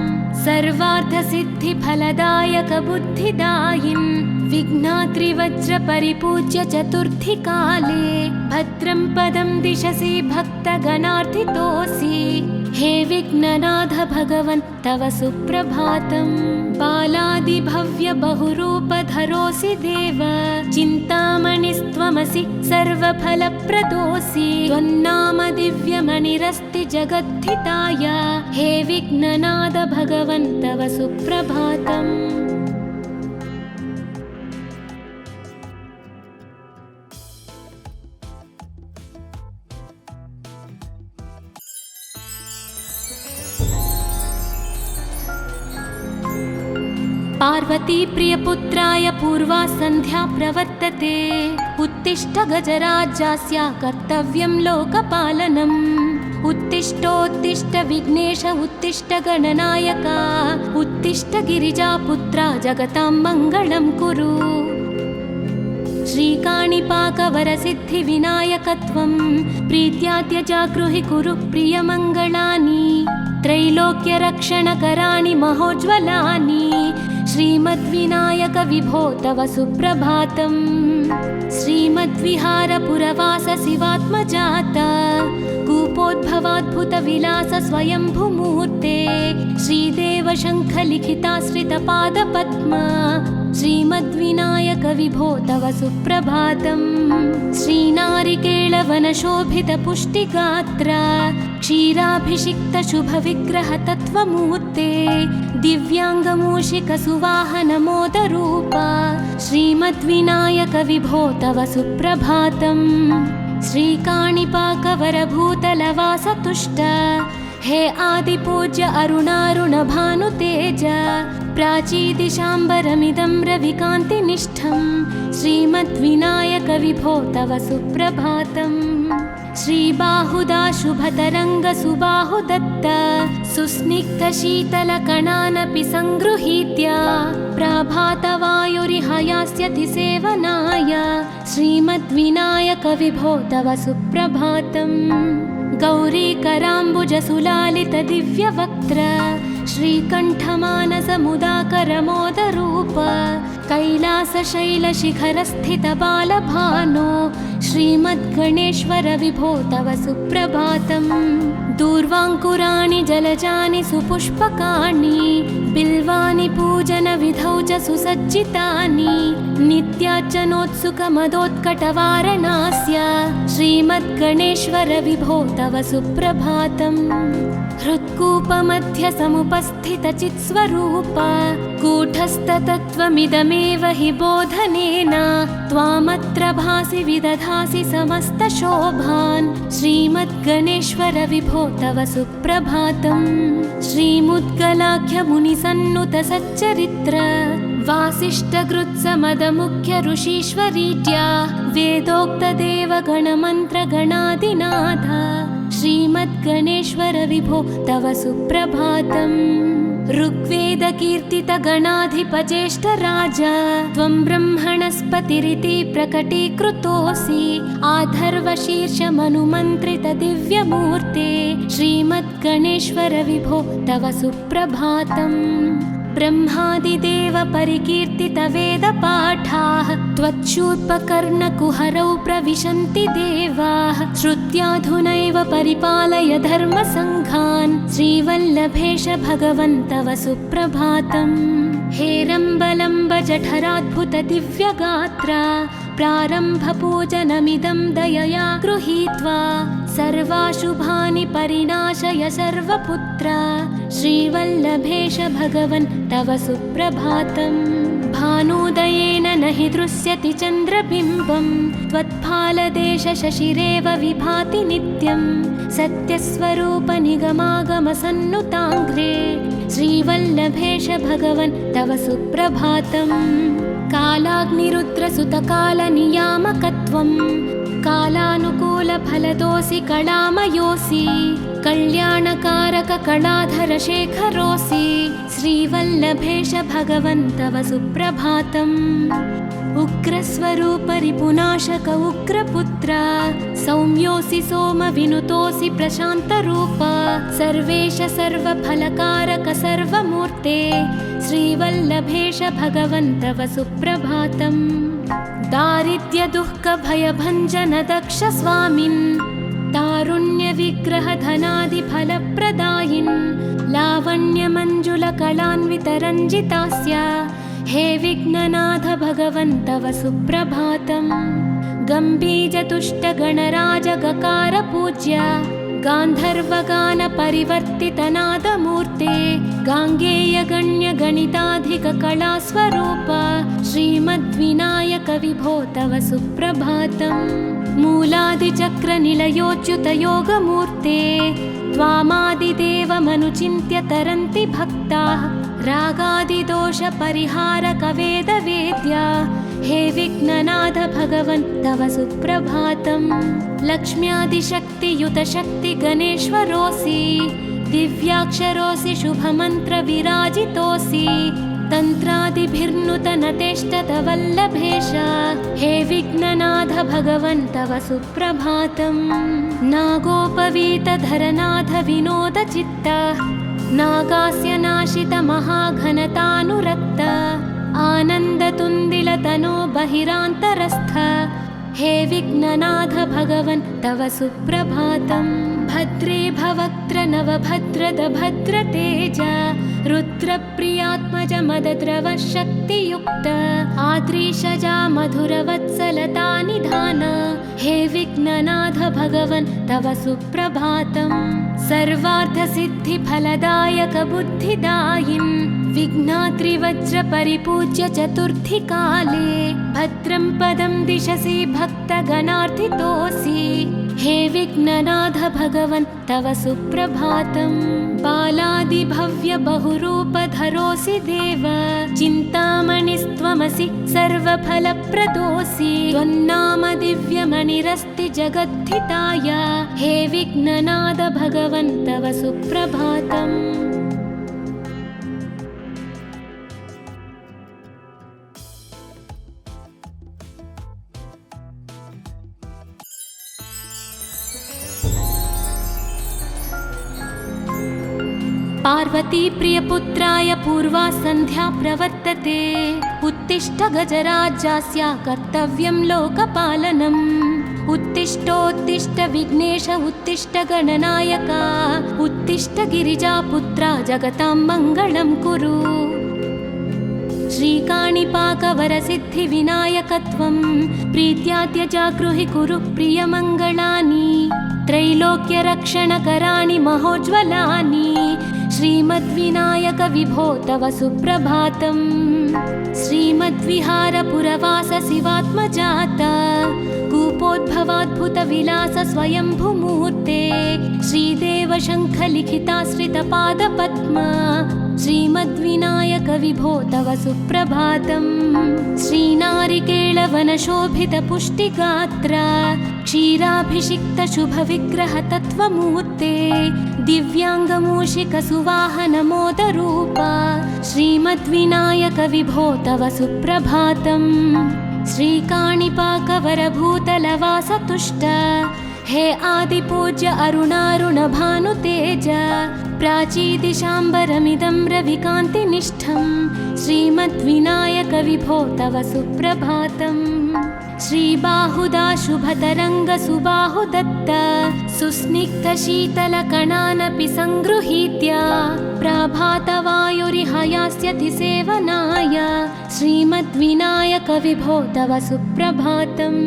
सर्वार्थसिद्धिफलदायक बुद्धिदायिन् विघ्नात्रिवज्रपरिपूज्य चतुर्थीकाले भद्रं पदं दिशसि भक्तगणार्थितोऽसि हे विघ्ननाथ भगवन् तव सुप्रभातम्। बालादिभव्य बहुरूपधरोऽसि देव चिन्तामणिस्त्वमसि सर्वफलप्रदोऽसि त्वन्नाम दिव्यमणिरस्ति जगद्धिताय हे विघ्ननाथ भगवन् तव सुप्रभातम्। पार्वती प्रियपुत्राय पूर्वा सन्ध्या प्रवर्तते उत्तिष्ठ गजराज्यास्य कर्तव्यं लोकपालनम्। उत्तिष्ठोत्तिष्ठ विघ्नेश उत्तिष्ठ गणनायक उत्तिष्ठ गिरिजापुत्रा जगतां मङ्गलं कुरु। श्रीकाणिपाकवरसिद्धिविनायकत्वं प्रीत्यात्यजागृहि कुरु प्रियमङ्गलानि त्रैलोक्यरक्षणकराणि महोज्ज्वलानि श्रीमद्विनायक विभो तव सुप्रभातम्। श्रीमद्विहारपुरवास शिवात्मजात कूपोद्भवाद्भुतविलास स्वयंभुमूर्ते श्रीदेव शङ्खलिखिताश्रितपादपद्म श्रीमद्विनायक विभो तव सुप्रभातम्। श्रीनारिकेळवनशोभितपुष्टिगात्र क्षीराभिषिक्तशुभविग्रहतत्त्वमूर्ते दिव्याङ्गमूषिकसुवाहनमोदरूप श्रीमद्विनायक विभो तव सुप्रभातम्। श्रीकाणिपाकवरभूतलवासतुष्ट हे आदिपूज्य अरुणारुणभानुतेज प्राचीदिशाम्बरमिदं रविकान्तिनिष्ठं श्रीमद्विनायक विभो तव सुप्रभातम्। श्रीबाहुदा शुभतरङ्गसुबाहुदत्त सुस्निग्धशीतलकणानपि सङ्गृहीत्य प्राभातवायुरिह यास्यति सेवनाय श्रीमद्विनायक विभो तव सुप्रभातम्। गौरीकराम्बुजसुलालितदिव्यवक्त्र श्रीकण्ठमानसमुदाकरमोदरूप कैलासशैलशिखरस्थितबालभानो श्रीमद्गणेश्वर विभो तव सुप्रभातम्। दूर्वाङ्कुराणि जलजानि सुपुष्पकाणि बिल्वानि पूजनविधौ च सुसज्जितानि नित्यार्चनोत्सुकमदोत्कटवारणास्य श्रीमद्गणेश्वर विभो तव सुप्रभातम्। हृत्कूपमध्यसमुपस्थितचित्स्वरूप कूटस्थतत्त्वमिदमेव हि बोधनेन त्वामत्र भासि विदधासि समस्तशोभान् श्रीमद्गणेश्वर विभो तव सुप्रभातम्। श्रीमुद्गलाख्यमुनिसन्नुतसच्चरित्र वासिष्ठगृत्समदमुख्य ऋषीश्वरीड्या वेदोक्तदेवगणमन्त्रगणादिनाथ श्रीमद्गणेश्वर विभो तव सुप्रभातम्। ऋग्वेदकीर्तितगणाधिपज्येष्ठराज त्वं ब्रह्मणस्पतिरिति प्रकटीकृतोऽसि। आधर्वशीर्षमनुमन्त्रितदिव्यमूर्ते श्रीमद्गणेश्वर विभो तव सुप्रभातम्। ब्रह्मादिदेव परिकीर्तितवेदपाठाः त्वच्छूर्पकर्णकुहरौ प्रविशन्ति देवाः। श्रुत्याधुनैव परिपालय धर्मसङ्घान् श्रीवल्लभेश भगवन् तव सुप्रभातम्। हेरम्बलम्ब जठराद्भुतदिव्यगात्रा प्रारम्भपूजनमिदं दयया गृहीत्वा सर्वाशुभानि परिनाशय सर्वपुत्र श्रीवल्लभेश भगवन् तव सुप्रभातम्। भानुदयेन न हि दृश्यति चन्द्रबिम्बं त्वत्फालदेशशशिरेव विभाति नित्यं। सत्यस्वरूपनिगमागमसन्नुताङ्घ्रे श्रीवल्लभेश भगवन् तव सुप्रभातम्। कालाग्निरुद्रसुतकालनियामकत्वं कालानुकूलफलदोऽसि कलामयोऽसि। कल्याणकारककलाधरशेखरोऽसि श्रीवल्लभेश भगवन् तव सुप्रभातम्। उग्रस्वरूपरिपुनाशक उग्रपुत्र सौम्योऽसि सोमविनुतोऽसि प्रशान्तरूप। सर्वेश सर्वफलकारक सर्वमूर्ते श्रीवल्लभेश भगवन् तव सुप्रभातम्। दारिद्र्यदुःखभयभञ्जन दक्ष स्वामिन् तारुण्यविग्रहधनादिफलप्रदायिन् लावण्यमञ्जुलकलान्वितरञ्जितास्य हे विघ्ननाथ भगवन् तव सुप्रभातम्। गम्भीजतुष्टगणराजगकार पूज्य गान्धर्वगानपरिवर्तितनादमूर्ते गाङ्गेयगण्यगणिताधिककलास्वरूप श्रीमद्विनायक विभो तव सुप्रभातम्। मूलादिचक्रनिलयोच्युतयोगमूर्ते त्वामादिदेवमनुचिन्त्य तरन्ति भक्ताः। रागादिदोषपरिहारकवेदवेद्या हे विघ्ननाथ भगवन् तव सुप्रभातम्। लक्ष्म्यादिशक्तियुतशक्तिगणेश्वरोऽसि दिव्याक्षरोऽसि शुभमन्त्रविराजितोऽसि। तन्त्रादिभिर्नुतनतेष्टतवल्लभेश हे विघ्ननाथ भगवन् तव सुप्रभातम्। नागोपवीतधरनाथ विनोदचित्त नागास्य नाशित महाघनतानुरक्त आनन्दतुन्दिलतनो बहिरान्तरस्थ हे विघ्ननाथ भगवन् तव सुप्रभातम्। भद्रे भवक्त्र नवभद्रद भद्रतेज रुद्रप्रियात्मज मदद्रव शक्तियुक्त आद्रीशजा मधुरवत्सलता निधान हे विघ्ननाथ भगवन् तव सुप्रभातम्। सर्वार्थसिद्धिफलदायक बुद्धिदायिन् विघ्नाद्रिवज्रपरिपूज्य चतुर्थीकाले भद्रं पदं दिशसि भक्तगणार्थितोऽसि हे विघ्ननाथ भगवन् तव सुप्रभातम्। बालादिभव्य बहुरूपधरोऽसि देव चिन्तामणिस्त्वमसि सर्वफलप्रदोऽसि। त्वन्नाम दिव्यमणिरस्ति जगद्धिताय हे विघ्ननाथ भगवन् तव सुप्रभातम्। पार्वती प्रियपुत्राय पूर्वा सन्ध्या प्रवर्तते उत्तिष्ठ गजराज्यस्य कर्तव्यं लोकपालनम्। उत्तिष्ठोत्तिष्ठ विघ्नेश उत्तिष्ठ गणनायक उत्तिष्ठ गिरिजापुत्रा जगतां मङ्गलं कुरु। श्रीकाणिपाकवरसिद्धिविनायकत्वं प्रीत्याद्य जागृहि कुरु प्रियमङ्गलानि। त्रैलोक्यरक्षणकराणि महोज्ज्वलानि श्रीमद्विनायक विभो तव सुप्रभातम्। श्रीमद्विहारपुरवास शिवात्मजात कूपोद्भवाद्भुतविलास स्वयंभुमूर्ते श्रीदेव शङ्खलिखिताश्रितपादपद्म श्रीमद्विनायक विभो तव सुप्रभातम्। श्रीनारिकेळवनशोभितपुष्टिगात्र क्षीराभिषिक्तशुभविग्रहतत्त्वमूर्ते दिव्याङ्गमूषिकसुवाहनमोदरूपा श्रीमद्विनायक विभो तव सुप्रभातम्। श्रीकाणिपाकवरभूतलवासतुष्ट हे आदिपूज्य अरुणारुणभानुतेज प्राचीदिशाम्बरमिदं रविकान्तिनिष्ठं श्रीमद्विनायक विभो तव सुप्रभातम्। श्रीबाहुदा शुभतरङ्गसुबाहुदत्त सुस्निग्धशीतलकणानपि सङ्गृहीत्य प्रभातवायुरिहयास्यति सेवनाय श्रीमद्विनायक विभो तव सुप्रभातम्।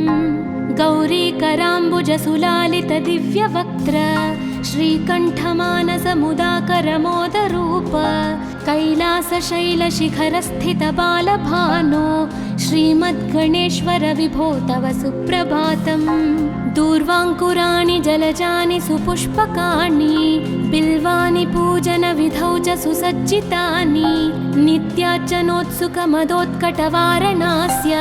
गौरीकराम्बुजसुलालितदिव्यवक्त्र श्रीकण्ठमानसमुदाकरमोदरूप कैलासशैलशिखरस्थितबालभानो श्रीमद्गणेश्वर विभो तव सुप्रभातम्। दूर्वाङ्कुराणि जलजानि सुपुष्पकाणि बिल्वानि पूजनविधौ च सुसज्जितानि नित्यार्चनोत्सुकमदोत्कटवारणास्य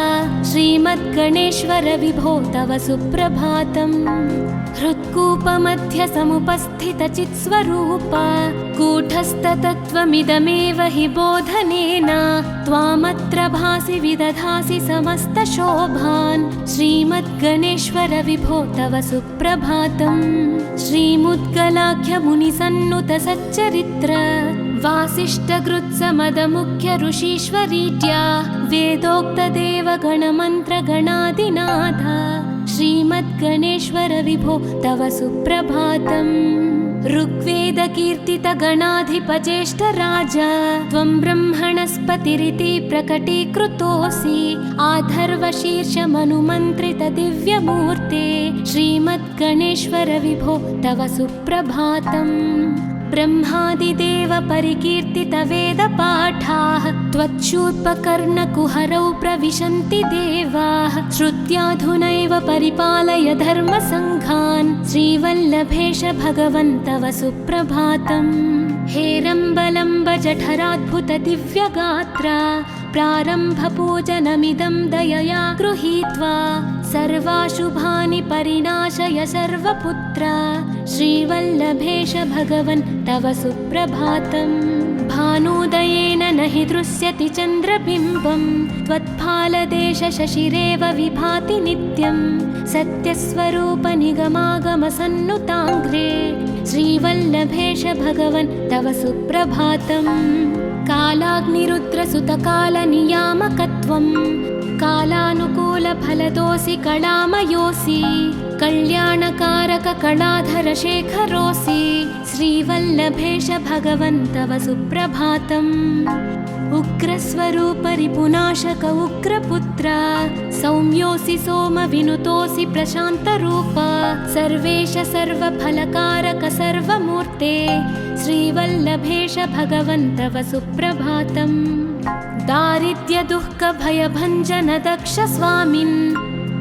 श्रीमद्गणेश्वर विभो तव सुप्रभातम्। हृत्कूपमध्यसमुपस्थितचित्स्वरूप कूटस्थतत्त्वमिदमेव हि बोधनेन त्वामत्र भासि विदधासि समस्तशोभान् श्रीमद्गणेश्वर विभो तव सुप्रभातम्। श्रीमुद्गलाख्यमुनिसन्नुतसच्चरित्र वासिष्ठकृत्समदमुख्य ऋषीश्वरीत्या वेदोक्तदेवगणमन्त्रगणादिनाथ श्रीमद्गणेश्वर विभो तव सुप्रभातम्। ऋग्वेदकीर्तितगणाधिपज्येष्ठराज त्वं ब्रह्मणस्पतिरिति प्रकटीकृतोऽसि आधर्वशीर्षमनुमन्त्रितदिव्यमूर्ते श्रीमद्गणेश्वर विभो तव सुप्रभातम्। ब्रह्मादिदेव परिकीर्तितवेदपाठाः त्वच्छूर्पकर्णकुहरौ प्रविशन्ति देवाः श्रुत्याधुनैव परिपालय धर्मसङ्घान् श्रीवल्लभेश भगवन् तव सुप्रभातम्। हेरम्बलम्ब जठराद्भुत दिव्यगात्र प्रारम्भपूजनमिदं दयया गृहीत्वा सर्वाशुभानि परिणाशय सर्वपुत्र श्रीवल्लभेश भगवन् तव सुप्रभातम्। भानुदयेन न हि दृश्यति चन्द्रबिम्बं त्वत्फालदेशशशिरेव विभाति नित्यं सत्यस्वरूप निगमागमसन्नुताङ्घ्रे श्रीवल्लभेश भगवन् तव सुप्रभातम्। कालाग्निरुद्रसुतकालनियामकत्वं कालानुकूलफलदोऽसि कलामयोऽसि कल्याणकारककलाधरशेखरोऽसि श्रीवल्लभेश भगवन् तव सुप्रभातम्। उग्रस्वरूपरिपुनाशक उग्रपुत्र सौम्योऽसि सोमविनुतोऽसि प्रशान्तरूप सर्वेश सर्वफलकारक सर्वमूर्ते श्रीवल्लभेश भगवन् तव सुप्रभातम्। दारिद्र्यदुःखभयभञ्जन दक्ष स्वामिन्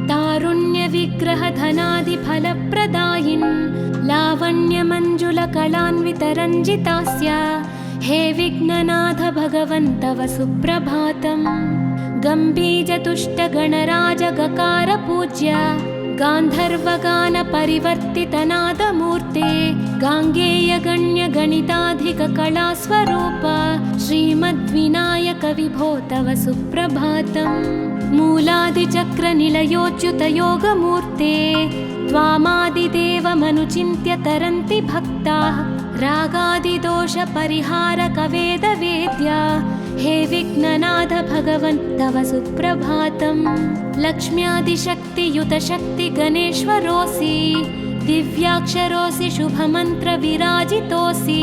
तारुण्यविग्रहधनादिफलप्रदायिन् लावण्यमञ्जुलकलान्वितरञ्जितास्य हे विघ्ननाथ भगवन् तव सुप्रभातम्। गम्भीजतुष्टगणराजगकार पूज्य गान्धर्वगानपरिवर्तितनादमूर्ते गाङ्गेयगण्यगणिताधिककलास्वरूप श्रीमद्विनायक विभो तव सुप्रभातम्। मूलादिचक्रनिलयोच्युतयोगमूर्ते त्वामादिदेवमनुचिन्त्य तरन्ति भक्ताः रागादिदोषपरिहारकवेदवेद्या हे विघ्ननाथ भगवन् तव सुप्रभातम्। लक्ष्म्यादिशक्तियुतशक्तिगणेश्वरोऽसि दिव्याक्षरोऽसि शुभमन्त्रविराजितोऽसि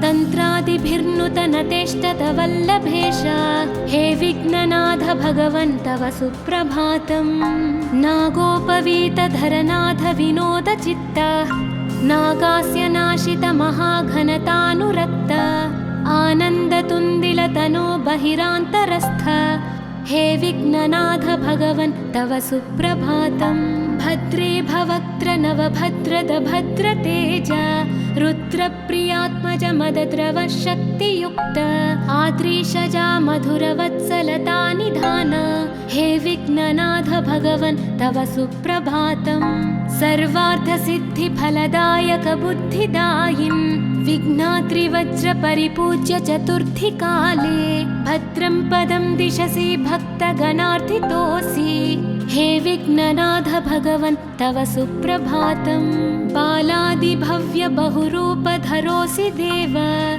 तन्त्रादिभिर्नुतनतेष्टतवल्लभेश हे विघ्ननाथ भगवन् तव सुप्रभातम्। नागोपवीतधरनाथ विनोदचित्त नागास्य नाशितमहाघनतानुरक्त आनन्दतुन्दिलतनो बहिरान्तरस्थ हे विघ्ननाथ भगवन् तव सुप्रभातम्। भद्रे भवक्त्र नवभद्रद भद्रतेज रुद्रप्रियात्मज मदद्रव शक्तियुक्त आद्रीशजा मधुरवत्सलता निधान हे विघ्ननाथ भगवन् तव सुप्रभातम्। सर्वार्थसिद्धिफलदायकबुद्धिदायिन् विघ्नाद्रिवज्रपरिपूज्य चतुर्थीकाले भद्रं पदं दिशसि भक्तगणार्थितोऽसि। हे विघ्ननाथ भगवन् तव सुप्रभातम्। बालादिभव्य बहुरूपधरोऽसि देव,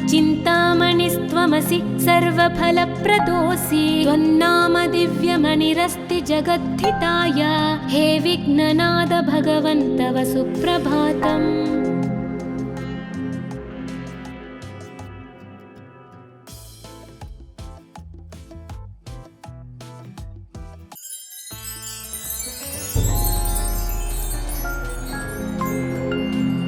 चिन्तामणिस्त्वमसि सर्वफलप्रदोऽसि। त्वन्नाम दिव्यमणिरस्ति जगद्धिताय, हे विघ्ननाथ भगवन् तव सुप्रभातम्।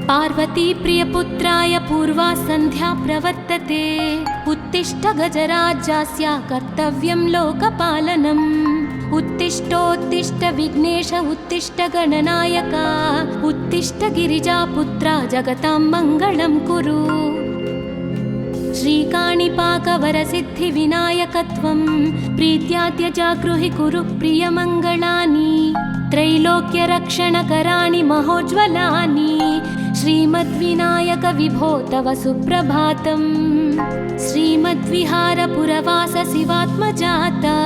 पार्वती प्रियपुत्राय पूर्वा सन्ध्या प्रवर्तते। उत्तिष्ठ गजराज्यास्य कर्तव्यं लोकपालनम्। उत्तिष्ठोत्तिष्ठ विघ्नेश उत्तिष्ठ गणनायक, उत्तिष्ठ गिरिजापुत्रा जगतां मङ्गलं कुरु। श्रीकाणिपाकवरसिद्धिविनायकत्वं प्रीत्याद्य जागृहि कुरु प्रियमङ्गलानि। त्रैलोक्यरक्षणकराणि महोज्ज्वलानि, श्रीमद्विनायक विभो तव सुप्रभातम्। श्रीमद्विहारपुरवास शिवात्मजाता,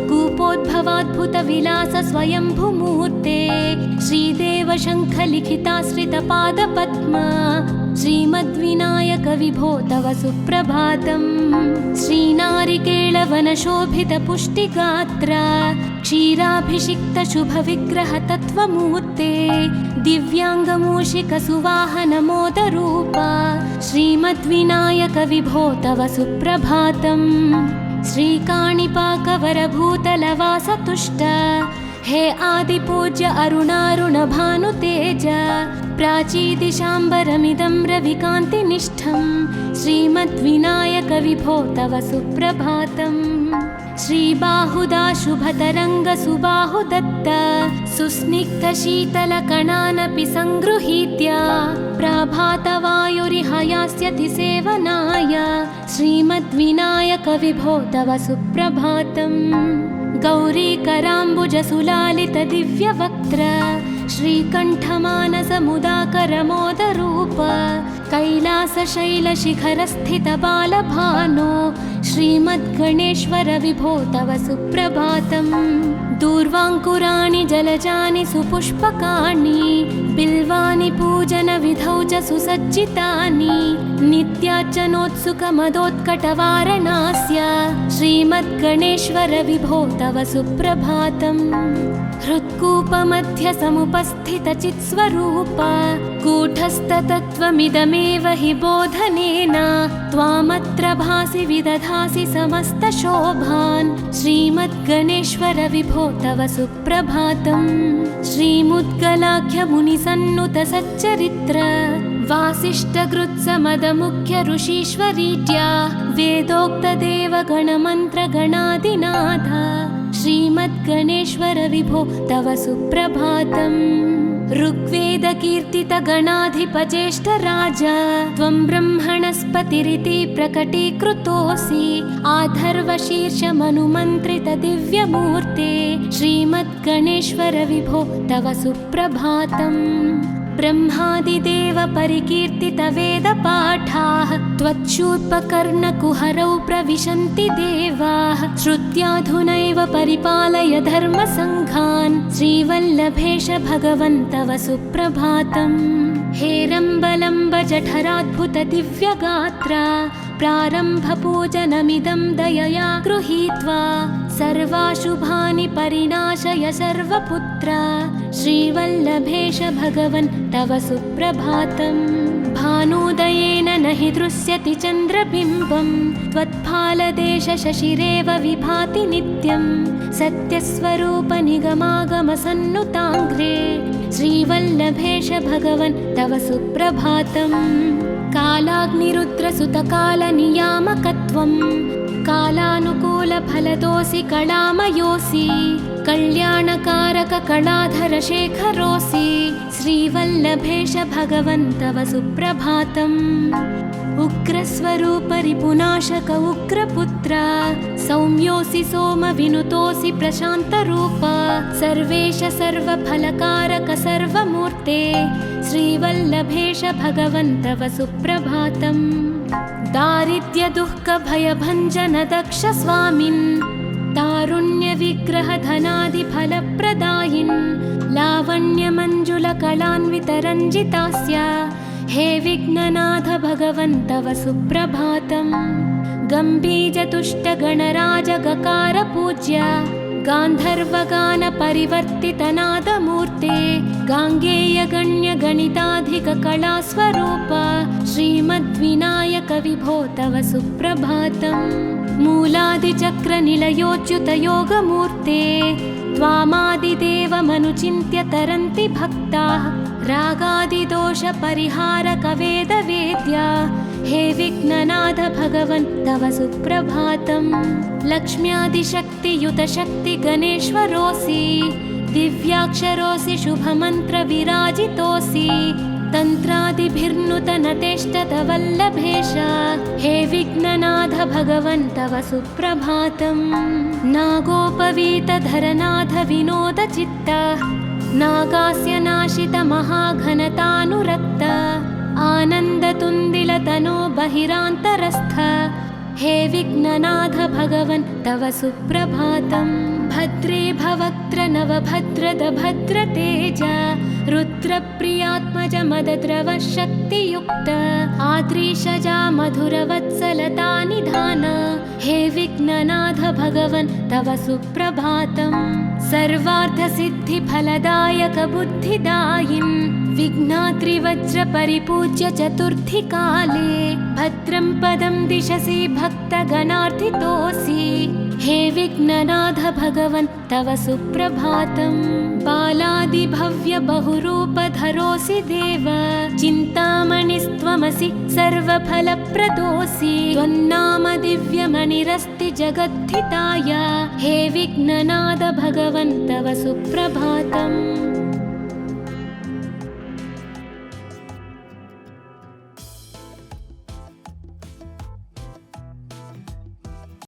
कूपोद्भवाद्भुतविलास स्वयंभुमूर्ते। श्रीदेव शङ्खलिखिताश्रितपादपद्मा, श्रीमद्विनायक विभो तव सुप्रभातम्। श्रीनारिकेळवनशोभितपुष्टिगात्र, क्षीराभिषिक्तशुभविग्रहतत्त्वमूर्ते। दिव्याङ्गमूषिकसुवाहनमोदरूपा, श्रीमद्विनायक विभो तव सुप्रभातम्। श्रीकाणिपाकवरभूतलवासतुष्ट, हे आदिपूज्य अरुणारुणभानुतेज। प्राचीदिशाम्बरमिदं रविकान्तिनिष्ठं, श्रीमद्विनायक विभो तव सुप्रभातम्। श्रीबाहुदा शुभतरङ्गसुबाहुदत्त, सुस्निग्धशीतलकणानपि सङ्गृहीत्य। प्रभातवायुरिह यास्यति सेवनाय, श्रीमद्विनायक विभो तव सुप्रभातम्। गौरीकराम्बुजसुलालितदिव्यवक्त्र, श्रीकण्ठमानसमुदाकरमोदरूप। कैलासशैलशिखरस्थितबालभानो, श्रीमद्गणेश्वर विभो तव सुप्रभातम्। दूर्वाङ्कुराणि जलजानि सुपुष्पकाणि, बिल्वानि पूजनविधौ च सुसज्जितानि। नित्यार्चनोत्सुकमदोत्कटवारणास्य, श्रीमद्गणेश्वर विभो तव सुप्रभातम्। हृत्कूपमध्यसमुपस्थितचित्स्वरूप, कूटस्थतत्त्वमिदमेव हि बोधनेन। त्वामत्र भासि विदधासि समस्तशोभान्, श्रीमद्गणेश्वर विभो तव सुप्रभातम्। श्रीमुद्गलाख्यमुनिसन्नुतसच्चरित्र, वासिष्ठकृत्समदमुख्य ऋषीश्वरीत्या। वेदोक्तदेवगणमन्त्रगणादिनाथ, श्रीमद्गणेश्वर विभो तव सुप्रभातम्। ऋग्वेदकीर्तितगणाधिपज्येष्ठराज, त्वं ब्रह्मणस्पतिरिति प्रकटीकृतोऽसि। आधर्वशीर्षमनुमन्त्रितदिव्यमूर्ते, श्रीमद्गणेश्वर विभो तव सुप्रभातम्। ब्रह्मादिदेव परिकीर्तितवेदपाठाः, त्वच्छूर्पकर्णकुहरौ प्रविशन्ति देवाः। श्रुत्याधुनैव परिपालय धर्मसङ्घान्, श्रीवल्लभेश भगवन् तव सुप्रभातम्। हेरम्बलम्ब जठराद्भुतदिव्यगात्र, प्रारम्भपूजनमिदं दयया गृहीत्वा। सर्वाशुभानि परिणाशय सर्वपुत्र, श्रीवल्लभेश भगवन् तव सुप्रभातम्। भानुदयेन न हि दृश्यति चन्द्रबिम्बं, त्वत्फालदेशशशिरेव विभाति नित्यं। सत्यस्वरूपनिगमागमसन्नुताङ्घ्रे, श्रीवल्लभेश भगवन् तव सुप्रभातम्। कालाग्निरुद्रसुतकालनियामकत्वं, कालानुकूलफलदोऽसि कलामयोऽसि। कल्याणकारक कलाधरशेखरोऽसि, श्रीवल्लभेश भगवन् तव सुप्रभातम्। उग्रस्वरूप रिपुनाशक उग्रपुत्र सौम्योऽसि सोम विनुतोऽसि प्रशान्तरूप सर्वेश सर्वफलकारक सर्वमूर्ते श्रीवल्लभेश भगवन् तव सुप्रभातम्। दारिद्र्यदुःखभयभञ्जन दक्ष स्वामिन् तारुण्यविग्रहधनादिफलप्रदायिन् लावण्यमञ्जुलकलान्वितरञ्जितास्य हे विघ्ननाथ भगवन् तव सुप्रभातम्। गम्भीजतुष्टगणराजगकार पूज्य गान्धर्वगानपरिवर्तितनादमूर्ते गाङ्गेयगण्यगणिताधिककलास्वरूप श्रीमद्विनायक विभो तव सुप्रभातम्। मूलादिचक्रनिलयोच्युतयोगमूर्ते त्वामादिदेवमनुचिन्त्य तरन्ति भक्ताः रागादिदोषपरिहारक वेदवेद्या हे विघ्ननाथ भगवन् तव सुप्रभातम्। लक्ष्म्यादिशक्तियुतशक्ति गणेश्वरोऽसि दिव्याक्षरोऽसि शुभमन्त्रविराजितोऽसि तन्त्रादिभिर्नुतनतेष्टतवल्लभेश हे विघ्ननाथ भगवन् तव सुप्रभातम्। नागोपवीतधरनाथ विनोदचित्त नागास्य नाशित महाघनतानुरक्त आनन्दतुन्दिलतनो बहिरान्तरस्थ हे विघ्ननाथ भगवन् तव सुप्रभातम्। भद्रे भवक्त्र नवभद्रद भद्रतेज रुद्रप्रियात्मज मदद्रव शक्तियुक्त आद्रीशजा मधुरवत्सलता निधान हे विघ्ननाथ भगवन् तव सुप्रभातम्। सर्वार्थसिद्धिफलदायक बुद्धिदायिन् विघ्नात्रिवज्रपरिपूज्य चतुर्थीकाले भद्रं पदं दिशसि भक्तगणार्थितोऽसि हे विघ्ननाथ भगवन् तव सुप्रभातम्। बालादिभव्य बहुरूपधरोऽसि देव चिन्तामणिस्त्वमसि सर्वफलप्रदोऽसि त्वन्नाम दिव्यमणिरस्ति जगद्धिताय हे विघ्ननाथ भगवन् तव सुप्रभातम्।